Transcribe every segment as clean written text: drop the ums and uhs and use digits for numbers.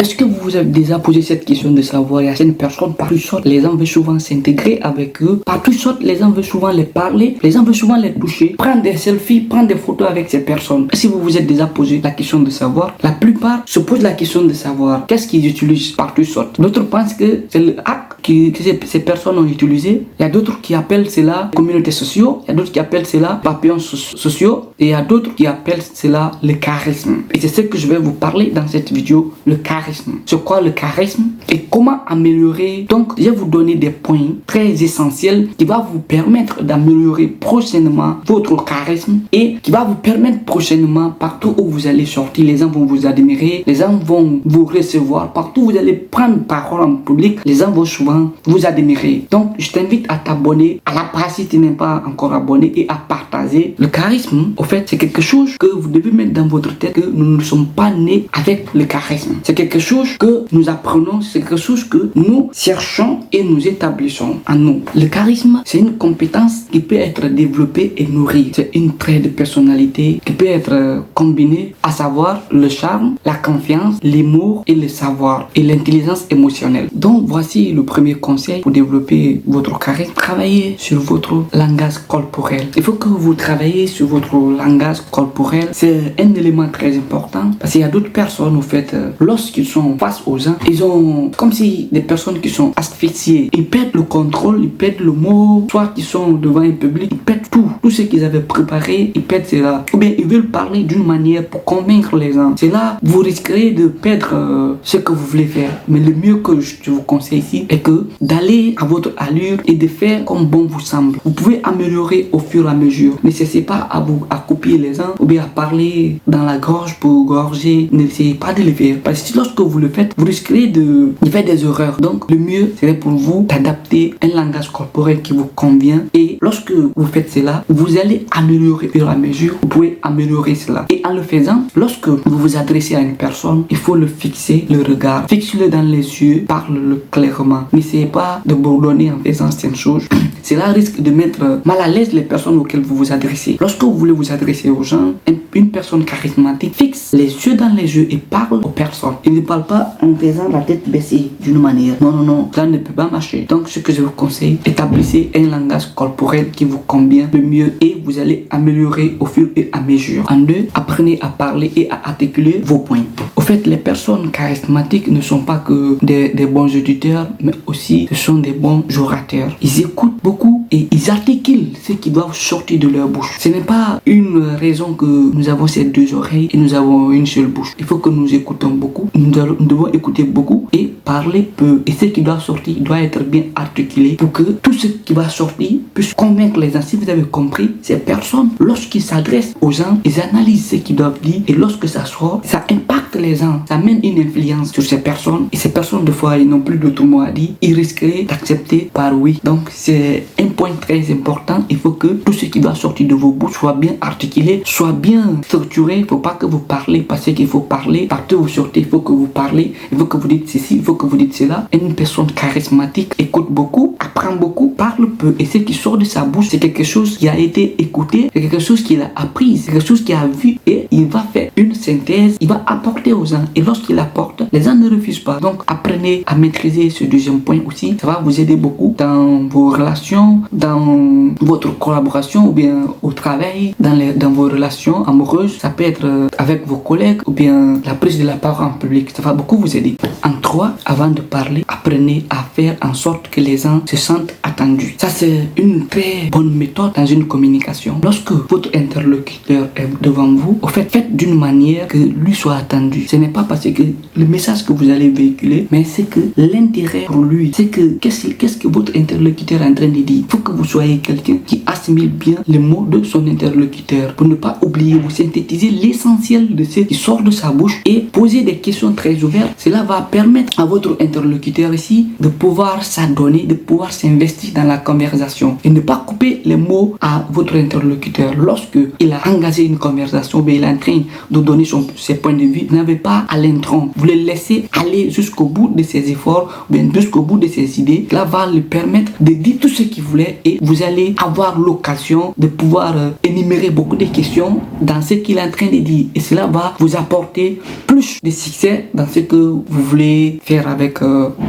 Est-ce que vous vous avez déjà posé cette question de savoir, il y a certaines personnes, par toutes sortes, les gens veulent souvent s'intégrer avec eux, par toutes sortes, les gens veulent souvent les parler, les gens veulent souvent les toucher, prendre des selfies, prendre des photos avec ces personnes. Si vous vous êtes déjà posé la question de savoir, la plupart se posent la question de savoir qu'est-ce qu'ils utilisent par toutes sortes. D'autres pensent que c'est le hack que ces personnes ont utilisé. Il y a d'autres qui appellent cela communautés sociaux, il y a d'autres qui appellent cela papillons sociaux, et il y a d'autres qui appellent cela le charisme. Et c'est ce que je vais vous parler dans cette vidéo, le charisme. C'est quoi le charisme et comment améliorer? Donc, je vais vous donner des points très essentiels qui vont vous permettre d'améliorer prochainement votre charisme et qui va vous permettre prochainement, partout où vous allez sortir, les gens vont vous admirer, les gens vont vous recevoir, partout où vous allez prendre parole en public, les gens vont souvent vous admirer. Donc, je t'invite à t'abonner à la page si tu n'es pas encore abonné et à partager. Le charisme, au fait, c'est quelque chose que vous devez mettre dans votre tête, que nous ne sommes pas nés avec le charisme. C'est quelque chose que nous apprenons, c'est quelque chose que nous cherchons et nous établissons en nous. Le charisme, c'est une compétence qui peut être développée et nourrie. C'est une trait de personnalité qui peut être combinée, à savoir le charme, la confiance, l'humour et le savoir et l'intelligence émotionnelle. Donc, voici le premier conseil pour développer votre charisme. Travaillez sur votre langage corporel. Il faut que vous travaillez sur votre langage corporel. C'est un élément très important parce qu'il y a d'autres personnes, au fait, lorsqu'ils sont face aux gens, ils ont comme si des personnes qui sont asphyxiées. Ils perdent le contrôle, ils perdent le mot, soit qu'ils sont devant un public, ils perdent tout. Tout ce qu'ils avaient préparé, ils perdent cela. Ou bien ils veulent parler d'une manière pour convaincre les gens. C'est là, vous risquerez de perdre ce que vous voulez faire. Mais le mieux que je vous conseille ici est que d'aller à votre allure et de faire comme bon vous semble. Vous pouvez améliorer au fur et à mesure. N'essayez pas à copier les gens ou bien à parler dans la gorge pour gorger. N'essayez pas de le faire. Parce que lorsque vous le faites, vous risquerez de faire des erreurs. Donc le mieux serait pour vous d'adapter un langage corporel qui vous convient. Et lorsque vous faites cela, vous allez améliorer au fur et à mesure. Vous pouvez améliorer cela. Et en le faisant, lorsque vous vous adressez à une personne, il faut le fixer, le regard. Fixe-le dans les yeux, parle-le clairement. N'essayez pas de bourdonner en faisant certaines choses. Cela risque de mettre mal à l'aise les personnes auxquelles vous vous adressez. Lorsque vous voulez vous adresser aux gens, une personne charismatique fixe les yeux dans les yeux et parle aux personnes. Il ne parle pas en faisant la tête baissée d'une manière. Non, non, non, ça ne peut pas marcher. Donc, ce que je vous conseille, établissez un langage corporel qui vous convient le mieux et vous allez améliorer au fur et à mesure. En deux, apprenez à parler et à articuler vos points. Au fait, les personnes charismatiques ne sont pas que des bons auditeurs, mais aussi ce sont des bons orateurs. Ils écoutent beaucoup et ils articulent ce qui doivent sortir de leur bouche. Ce n'est pas une raison que nous avons ces deux oreilles et nous avons une seule bouche. Il faut que nous écoutons beaucoup. Nous devons écouter beaucoup et parler peu. Et ce qui doit sortir doit être bien articulé pour que tout ce qui va sortir puisse convaincre les gens. Si vous avez compris, ces personnes, lorsqu'ils s'adressent aux gens, ils analysent ce qu'ils doivent dire et lorsque ça sort, ça impacte les gens. Ça mène une influence sur ces personnes et ces personnes, des fois, ils n'ont plus d'autre mot à dire. Ils risqueraient d'accepter par oui. Donc, c'est un point très important. Il faut que tout ce qui doit sortir de vos bouches soit bien articulé, soit bien structuré. Il ne faut pas que vous parlez parce qu'il faut parler. Partout où vous sortez, il faut que vous parlez. Il faut que vous dites ceci, il faut que vous dites cela. Une personne charismatique écoute beaucoup, apprend beaucoup, parle peu. Et ce qui sort de sa bouche, c'est quelque chose qui a été écouté, c'est quelque chose qu'il a appris, c'est quelque chose qu'il a vu et il va faire une synthèse, il va apporter aux gens. Et lorsqu'il apporte, les gens ne refusent pas. Donc, apprenez à maîtriser ce deuxième point aussi. Ça va vous aider beaucoup dans vos relations, dans votre collaboration ou bien au travail, dans vos relations amoureuses. Ça peut être avec vos collègues ou bien la prise de la parole en public. Ça va beaucoup vous aider. En trois, avant de parler, apprenez à faire en sorte que les gens se sentent attendus. Ça, c'est une très bonne méthode dans une communication. Lorsque votre interlocuteur est devant vous, au fait, faites d'une manière que lui soit attendu. Ce n'est pas parce que le message que vous allez véhiculer, mais c'est que l'intérêt pour lui, c'est que qu'est-ce que votre interlocuteur est en train de dire. Il faut que vous soyez quelqu'un qui assimile bien les mots de son interlocuteur pour ne pas oublier, vous synthétiser l'essentiel de ce qui sort de sa bouche et poser des questions très ouvertes. Cela va permettre à votre interlocuteur ici de pouvoir s'adonner, de pouvoir s'investir dans la conversation et ne pas couper les mots à votre interlocuteur. Lorsque il a engagé une conversation, mais il est en train de donner ses points de vue, vous n'avez pas à l'interrompre. Vous le laissez aller jusqu'au bout de ses efforts, ou bien jusqu'au bout de ses idées. Cela va lui permettre de dire tout ce qu'il voulait et vous allez avoir l'occasion de pouvoir énumérer beaucoup de questions dans ce qu'il est en train de dire. Et cela va vous apporter plus de succès dans ce que vous voulez faire avec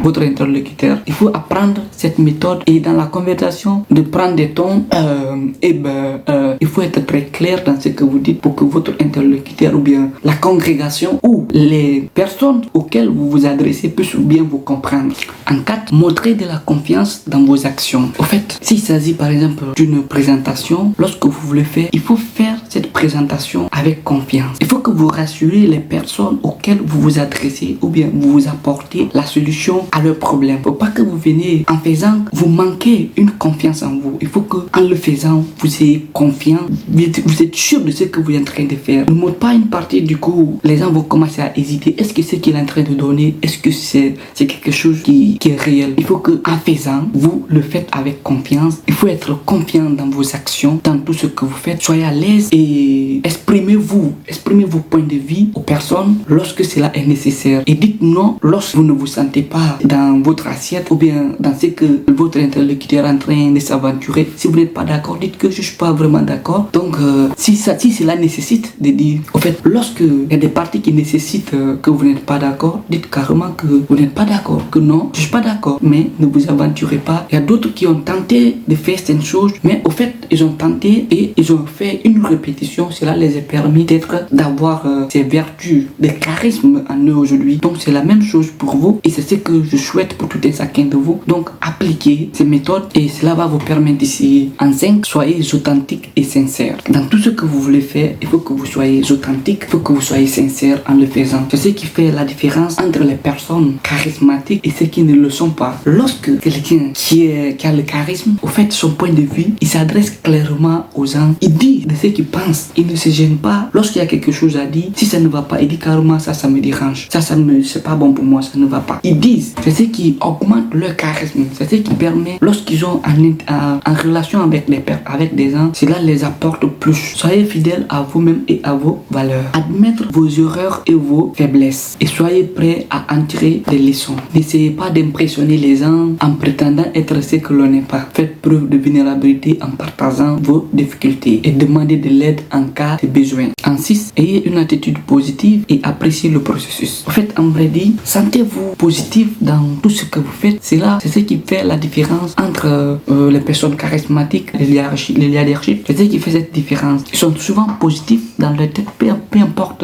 votre interlocuteur. Il faut apprendre cette méthode et dans la conversation de prendre des tons. Il faut être très clair dans ce que vous dites pour que votre interlocuteur ou bien la congrégation ou les personnes auxquelles vous vous adressez puissent bien vous comprendre. En 4, montrez de la confiance dans vos actions. Au fait, s'il s'agit par exemple d'une présentation, lorsque vous voulez faire, il faut faire cette présentation avec confiance. Il faut que vous rassurez les personnes auxquelles vous vous adressez ou bien vous apportez la solution à leurs problèmes. Il ne faut pas que vous veniez en faisant, vous manquez une confiance en vous. Il faut que en le faisant, vous ayez confiance, vous êtes sûr de ce que vous êtes en train de faire. Ne montre pas une partie, du coup, les gens vont commencer à hésiter. Est-ce que ce qu'il est en train de donner, est-ce que c'est quelque chose qui est réel? Il faut que en faisant, vous le faites avec confiance. Il faut être confiant dans vos actions, dans tout ce que vous faites. Soyez à l'aise et exprimez vos points de vue aux personnes lorsque cela est nécessaire. Et dites non lorsque vous ne vous sentez pas dans votre assiette ou bien dans ce que votre interlocuteur est en train de s'aventurer. Si vous n'êtes pas d'accord, dites que je ne suis pas vraiment d'accord. Donc, si cela nécessite de dire, au fait, lorsque il y a des parties qui nécessitent que vous n'êtes pas d'accord, dites carrément que vous n'êtes pas d'accord, que non, je ne suis pas d'accord, mais ne vous aventurez pas. Il y a d'autres qui ont tenté de faire certaines choses, mais au fait, ils ont tenté et ils ont fait une répétition. Cela les a permis d'avoir ces vertus de charisme en eux aujourd'hui. Donc, c'est la même chose pour vous et c'est ce que je souhaite pour tout un chacun de vous. Donc, appliquez ces méthodes et cela va vous permettre d'ici en 5, soyez authentiques et sincères. Dans tout ce que vous voulez faire, il faut que vous soyez authentique, il faut que vous soyez sincère en le faisant. C'est ce qui fait la différence entre les personnes charismatiques et ceux qui ne le sont pas. Lorsque quelqu'un qui a le charisme, au fait, son point de vue, il s'adresse clairement aux gens. Il dit de ce qu'il pense. Il ne se gêne pas. Lorsqu'il y a quelque chose à dire, si ça ne va pas, il dit carrément ça me dérange. C'est pas bon pour moi, ça ne va pas. Ils disent, c'est ce qui augmente leur charisme. C'est ce qui permet, lorsqu'ils sont en relation avec des gens, cela les apporte plus. Soyez fidèles à vous-même et à vos valeurs. Admettre vos erreurs et vos faiblesses. Et soyez prêts à en tirer des leçons. N'essayez pas d'impressionner les gens en prétendant être ce que l'on n'est pas. Faites preuve de vulnérabilité en partageant vos difficultés et demandez de l'aide en cas de besoin. En 6, ayez une attitude positive et appréciez le processus. En fait, en vrai dit, sentez-vous positif dans tout ce que vous faites. C'est ce qui fait la différence entre les personnes charismatiques, les leadership. C'est ce qui fait cette différence. Ils sont souvent positifs dans leur tête, peu importe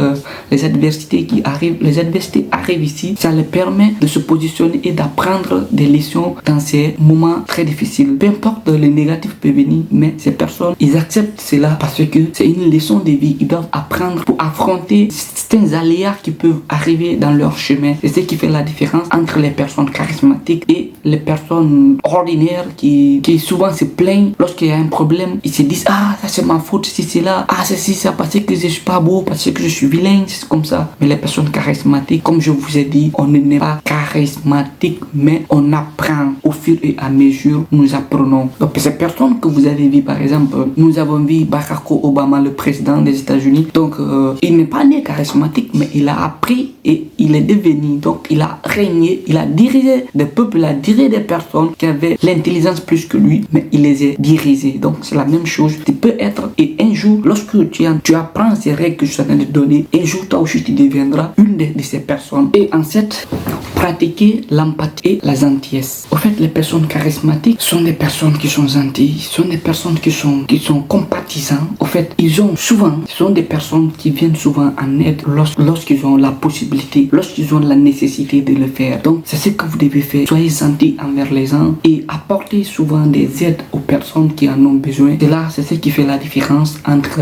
les adversités qui arrivent. Les adversités arrivent ici, ça les permet de se positionner et d'apprendre des leçons dans ces moments très difficiles. Peu importe les négatifs peuvent venir, mais ces personnes, ils acceptent cela parce que c'est une leçon de vie. Ils doivent apprendre pour affronter certains aléas qui peuvent arriver dans leur chemin. C'est ce qui fait la différence entre les personnes charismatiques et les personnes ordinaires qui souvent se plaignent lorsqu'il y a un problème. Ils se disent, ah, ça c'est ma faute, si c'est là, ah, c'est ça parce que je suis pas beau, parce que je suis vilain, c'est comme ça. Mais les personnes charismatiques, comme je vous ai dit, on n'est pas charismatique, mais on apprend au fur et à mesure, nous apprenons. Donc, ces personnes que vous avez vues, par exemple, nous avons vu Barack Obama, le président des États-Unis. Donc, il n'est pas né charismatique, mais il a appris et il est devenu. Donc, il a régné, il a dirigé des peuples, il a dirigé des personnes qui avaient l'intelligence plus que lui, mais il les a dirigés. Donc, c'est la même chose. Tu peux être, et un jour, lorsque tu apprends ces règles que je suis en train de donner, un jour, toi aussi, tu deviendras une de ces personnes. Et en fait, pratiquer l'empathie et la gentillesse. Au fait, les personnes charismatiques sont des personnes qui sont gentilles, sont des personnes qui sont compatissantes. Au fait, ce sont des personnes qui viennent souvent en aide lorsqu'ils ont la possibilité, lorsqu'ils ont la nécessité de le faire. Donc, c'est ce que vous devez faire. Soyez gentils envers les gens et apportez souvent des aides aux personnes qui en ont besoin. Et là, c'est ce qui fait la différence entre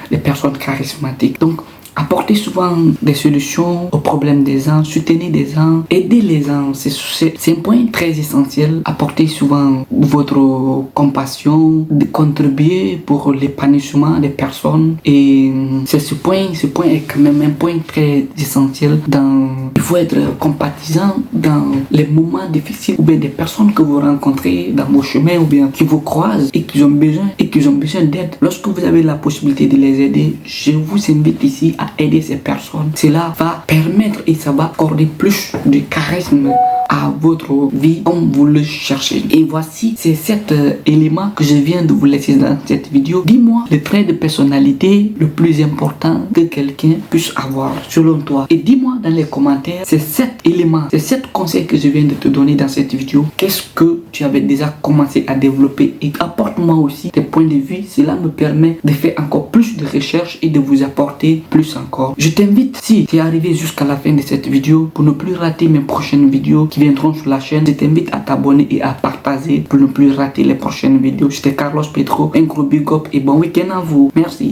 les personnes charismatiques. Donc, apportez souvent des solutions aux problèmes des gens, soutenez des gens, aidez les gens. C'est un point très essentiel. Apportez souvent votre compassion, de contribuer pour l'épanouissement des personnes. Et ce point est quand même un point très essentiel. Il faut être compatissant dans les moments difficiles ou bien des personnes que vous rencontrez dans vos chemins ou bien qui vous croisent et qui ont besoin d'aide. Lorsque vous avez la possibilité de les aider, je vous invite ici à aider ces personnes. Cela va permettre et ça va accorder plus de charisme à votre vie comme vous le cherchez. Et voici ces 7 éléments que je viens de vous laisser dans cette vidéo. Dis-moi le trait de personnalité le plus important que quelqu'un puisse avoir selon toi. Et dis-moi dans les commentaires ces 7 éléments, ces 7 conseils que je viens de te donner dans cette vidéo. Qu'est-ce que tu avais déjà commencé à développer? Et apporte-moi aussi tes points de vue. Cela me permet de faire encore plus de recherches et de vous apporter plus encore. Je t'invite, si tu es arrivé jusqu'à la fin de cette vidéo, pour ne plus rater mes prochaines vidéos qui viendront sur la chaîne, je t'invite à t'abonner et à partager pour ne plus rater les prochaines vidéos. C'était Carlos Pedro, un gros big up et bon week-end à vous. Merci.